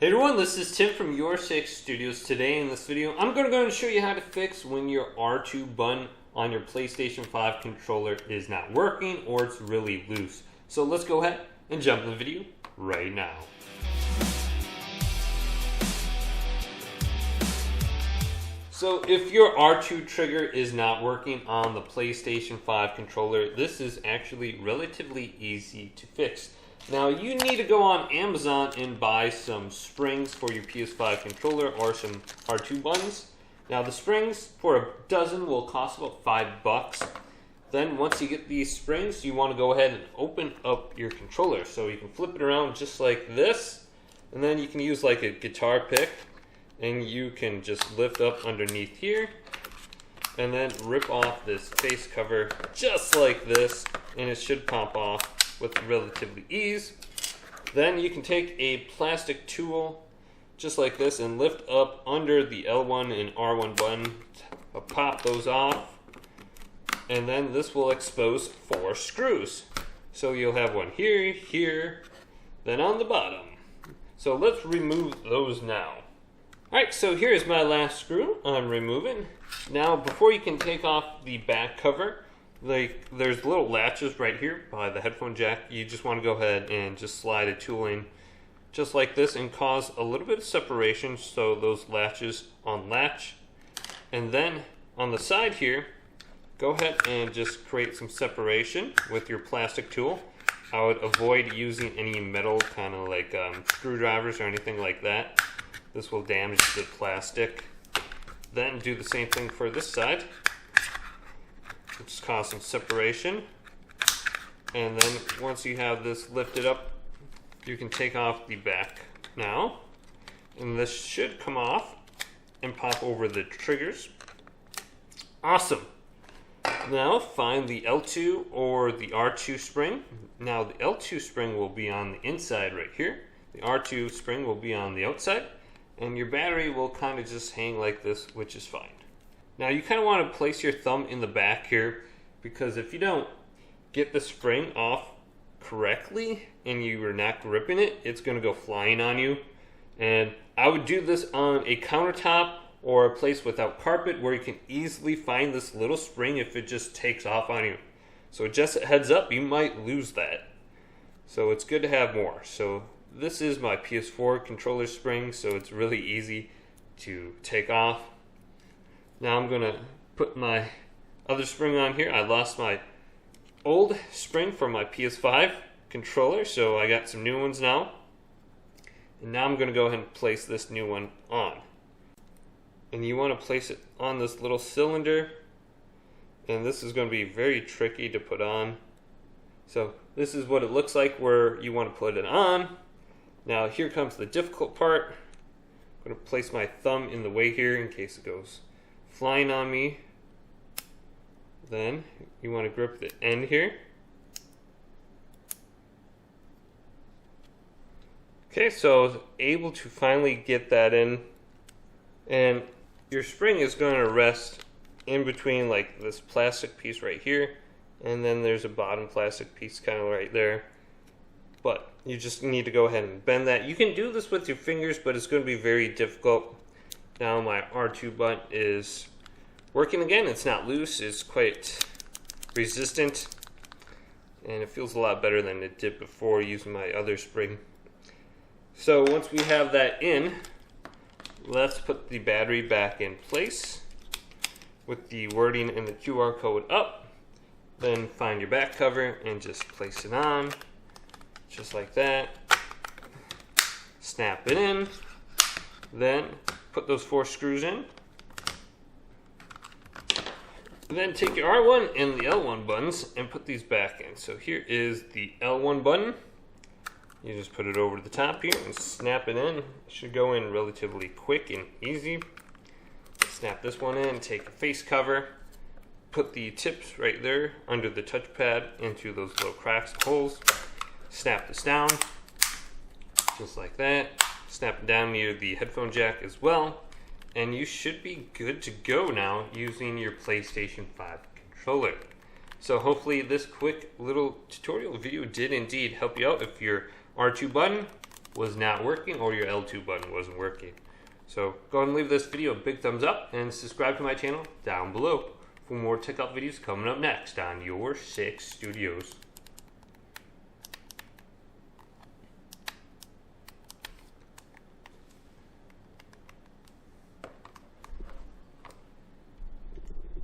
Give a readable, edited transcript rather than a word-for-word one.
Hey everyone, this is Tim from YourSixStudios. Today in this video, I'm going to go and show you how to fix when your R2 button on your PlayStation 5 controller is not working or it's really loose. So let's go ahead and jump in the video right now. So if your R2 trigger is not working on the PlayStation 5 controller, this is actually relatively easy to fix. Now you need to go on Amazon and buy some springs for your PS5 controller or some R2 buttons. Now the springs for a dozen will cost about $5. Then once you get these springs, you want to go ahead and open up your controller. So you can flip it around just like this, and then you can use like a guitar pick, and you can just lift up underneath here, and then rip off this face cover just like this, and it should pop off with relatively ease. Then you can take a plastic tool just like this and lift up under the L1 and R1 button, pop those off, and then this will expose 4 screws. So you'll have one here, here, then on the bottom. So let's remove those now. Alright, so here's my last screw I'm removing. Now before you can take off the back cover, there's little latches right here by the headphone jack. You just want to go ahead and just slide a tool in just like this and cause a little bit of separation so those latches unlatch. And then on the side here, go ahead and just create some separation with your plastic tool. I would avoid using any metal kind of like screwdrivers or anything like that. This will damage the plastic. Then do the same thing for this side. Just cause some separation, and then once you have this lifted up, you can take off the back now, and this should come off and pop over the triggers. Awesome. Now find the L2 or the R2 spring. Now the L2 spring will be on the inside right here, the R2 spring will be on the outside, and your battery will kind of just hang like this, which is fine. Now you kind of want to place your thumb in the back here, because if you don't get the spring off correctly and you are not gripping it, it's going to go flying on you. And I would do this on a countertop or a place without carpet where you can easily find this little spring if it just takes off on you. So just a heads up, you might lose that. So it's good to have more. So this is my PS4 controller spring, so it's really easy to take off. Now I'm going to put my other spring on here. I lost my old spring from my PS5 controller, so I got some new ones now. And now I'm going to go ahead and place this new one on. And you want to place it on this little cylinder. And this is going to be very tricky to put on. So this is what it looks like where you want to put it on. Now here comes the difficult part. I'm going to place my thumb in the way here in case it goes flying on me. Then you want to grip the end here. Okay, so I was able to finally get that in, and your spring is going to rest in between like this plastic piece right here, and then there's a bottom plastic piece kind of right there. But you just need to go ahead and bend that. You can do this with your fingers, but it's going to be very difficult. Now my R2 button is working again. It's not loose, it's quite resistant, and it feels a lot better than it did before using my other spring. So once we have that in, let's put the battery back in place with the wording and the QR code up. Then find your back cover and just place it on, just like that. Snap it in, then put those 4 screws in. And then take your R1 and the L1 buttons and put these back in. So here is the L1 button. You just put it over the top here and snap it in. It should go in relatively quick and easy. Snap this one in, take a face cover, put the tips right there under the touchpad into those little cracks and holes. Snap this down, just like that. Snap it down near the headphone jack as well. And you should be good to go now using your PlayStation 5 controller. So hopefully this quick little tutorial video did indeed help you out if your R2 button was not working or your L2 button wasn't working. So go ahead and leave this video a big thumbs up and subscribe to my channel down below for more tech up videos coming up next on Your Six Studios.